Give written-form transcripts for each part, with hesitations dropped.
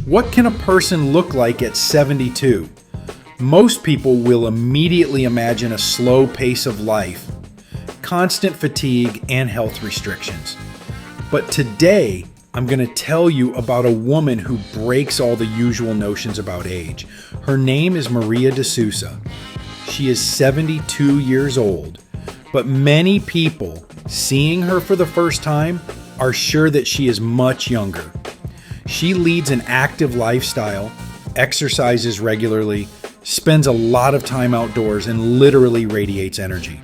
What can a person look like at 72? Most people will immediately imagine a slow pace of life, constant fatigue, and health restrictions. But today, I'm going to tell you about a woman who breaks all the usual notions about age. Her name is Maria de Sousa. She is 72 years old, but many people, seeing her for the first time, are sure that she is much younger. She leads an active lifestyle, exercises regularly, spends a lot of time outdoors, and literally radiates energy.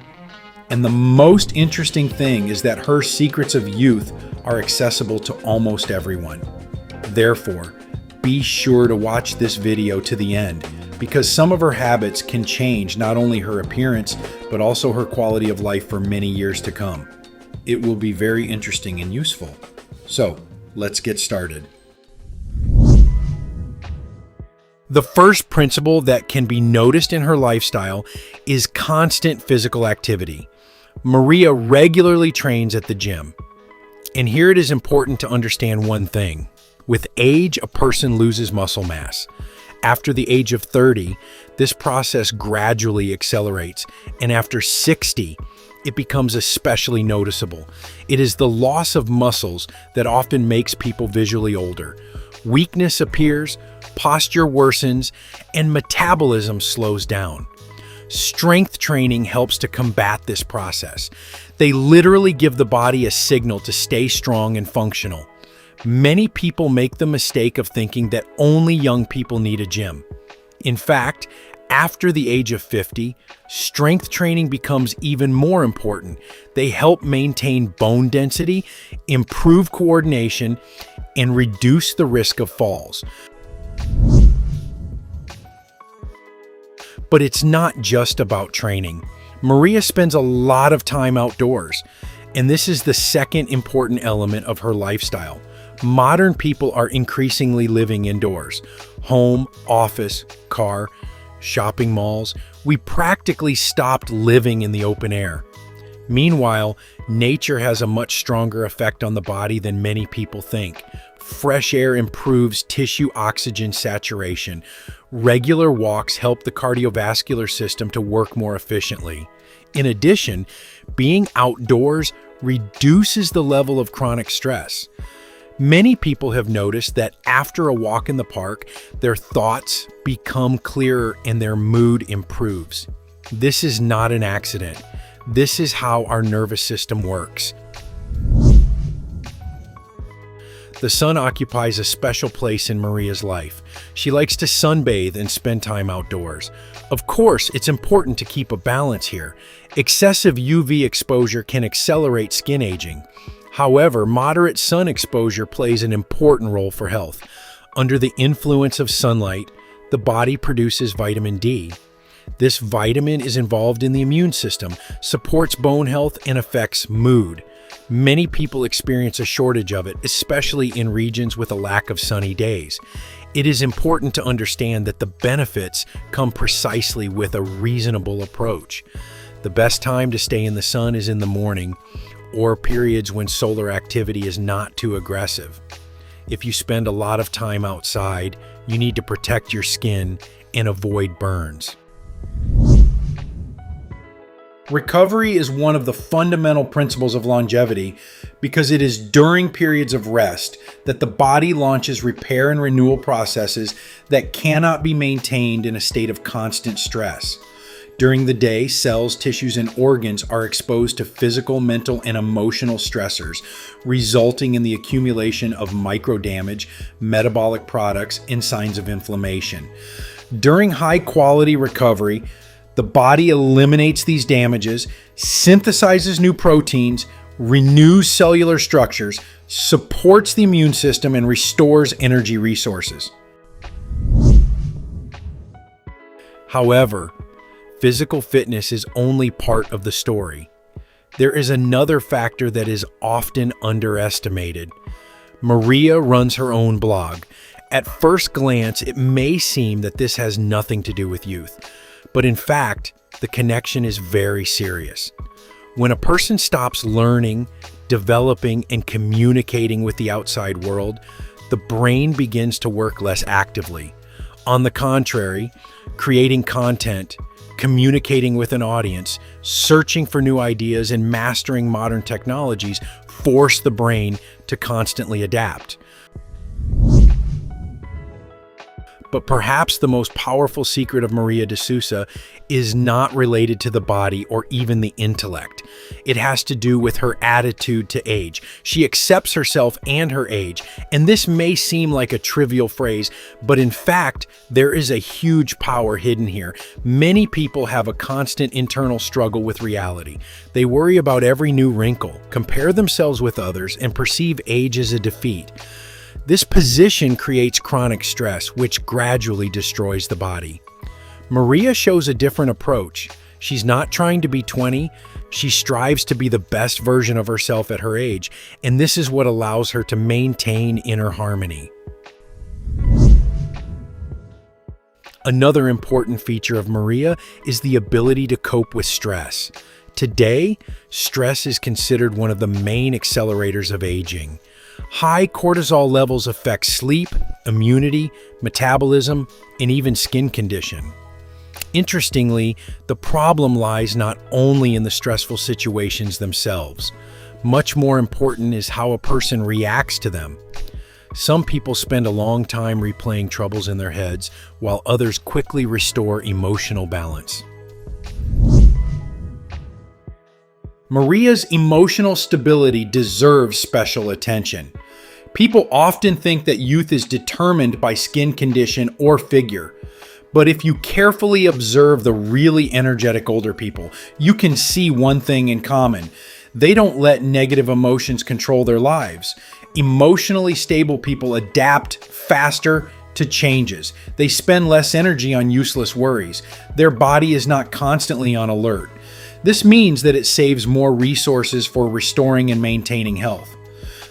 And the most interesting thing is that her secrets of youth are accessible to almost everyone. Therefore, be sure to watch this video to the end, because some of her habits can change not only her appearance, but also her quality of life for many years to come. It will be very interesting and useful. So, let's get started. The first principle that can be noticed in her lifestyle is constant physical activity. Maria regularly trains at the gym. And here it is important to understand one thing. With age, a person loses muscle mass. After the age of 30, this process gradually accelerates, and after 60, it becomes especially noticeable. It is the loss of muscles that often makes people visually older. Weakness appears, posture worsens, and metabolism slows down. Strength training helps to combat this process. They literally give the body a signal to stay strong and functional. Many people make the mistake of thinking that only young people need a gym. In fact, after the age of 50, strength training becomes even more important. They help maintain bone density, improve coordination, and reduce the risk of falls. But it's not just about training. Maria spends a lot of time outdoors, and this is the second important element of her lifestyle. Modern people are increasingly living indoors. Home, office, car, shopping malls. We practically stopped living in the open air. Meanwhile, nature has a much stronger effect on the body than many people think. Fresh air improves tissue oxygen saturation. Regular walks help the cardiovascular system to work more efficiently. In addition, being outdoors reduces the level of chronic stress. Many people have noticed that after a walk in the park, their thoughts become clearer and their mood improves. This is not an accident. This is how our nervous system works. The sun occupies a special place in Maria's life. She likes to sunbathe and spend time outdoors. Of course, it's important to keep a balance here. Excessive UV exposure can accelerate skin aging. However, moderate sun exposure plays an important role for health. Under the influence of sunlight, the body produces vitamin D. This vitamin is involved in the immune system, supports bone health, and affects mood. Many people experience a shortage of it, especially in regions with a lack of sunny days. It is important to understand that the benefits come precisely with a reasonable approach. The best time to stay in the sun is in the morning, or periods when solar activity is not too aggressive. If you spend a lot of time outside, you need to protect your skin and avoid burns. Recovery is one of the fundamental principles of longevity because it is during periods of rest that the body launches repair and renewal processes that cannot be maintained in a state of constant stress. During the day, cells, tissues, and organs are exposed to physical, mental, and emotional stressors, resulting in the accumulation of microdamage, metabolic products, and signs of inflammation. During high-quality recovery, the body eliminates these damages, synthesizes new proteins, renews cellular structures, supports the immune system, and restores energy resources. However, physical fitness is only part of the story. There is another factor that is often underestimated. Maria runs her own blog. At first glance, it may seem that this has nothing to do with youth, but in fact, the connection is very serious. When a person stops learning, developing, and communicating with the outside world, the brain begins to work less actively. On the contrary, creating content, communicating with an audience, searching for new ideas, and mastering modern technologies force the brain to constantly adapt. But perhaps the most powerful secret of Maria de Sousa is not related to the body or even the intellect. It has to do with her attitude to age. She accepts herself and her age, and this may seem like a trivial phrase, but in fact, there is a huge power hidden here. Many people have a constant internal struggle with reality. They worry about every new wrinkle, compare themselves with others, and perceive age as a defeat. This position creates chronic stress, which gradually destroys the body. Maria shows a different approach. She's not trying to be 20. She strives to be the best version of herself at her age, and this is what allows her to maintain inner harmony. Another important feature of Maria is the ability to cope with stress. Today, stress is considered one of the main accelerators of aging. High cortisol levels affect sleep, immunity, metabolism, and even skin condition. Interestingly, the problem lies not only in the stressful situations themselves. Much more important is how a person reacts to them. Some people spend a long time replaying troubles in their heads, while others quickly restore emotional balance. Maria's emotional stability deserves special attention. People often think that youth is determined by skin condition or figure. But if you carefully observe the really energetic older people, you can see one thing in common. They don't let negative emotions control their lives. Emotionally stable people adapt faster to changes. They spend less energy on useless worries. Their body is not constantly on alert. This means that it saves more resources for restoring and maintaining health.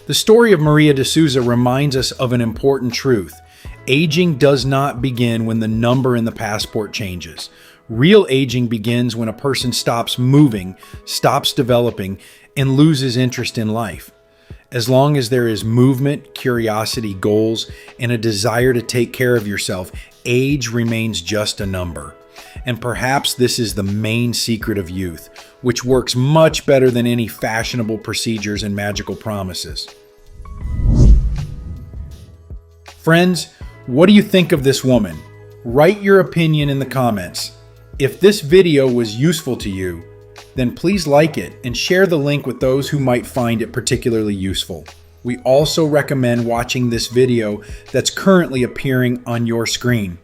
The story of Maria de Sousa reminds us of an important truth. Aging does not begin when the number in the passport changes. Real aging begins when a person stops moving, stops developing, and loses interest in life. As long as there is movement, curiosity, goals, and a desire to take care of yourself, age remains just a number. And perhaps this is the main secret of youth, which works much better than any fashionable procedures and magical promises. Friends, what do you think of this woman? Write your opinion in the comments. If this video was useful to you, then please like it and share the link with those who might find it particularly useful. We also recommend watching this video that's currently appearing on your screen.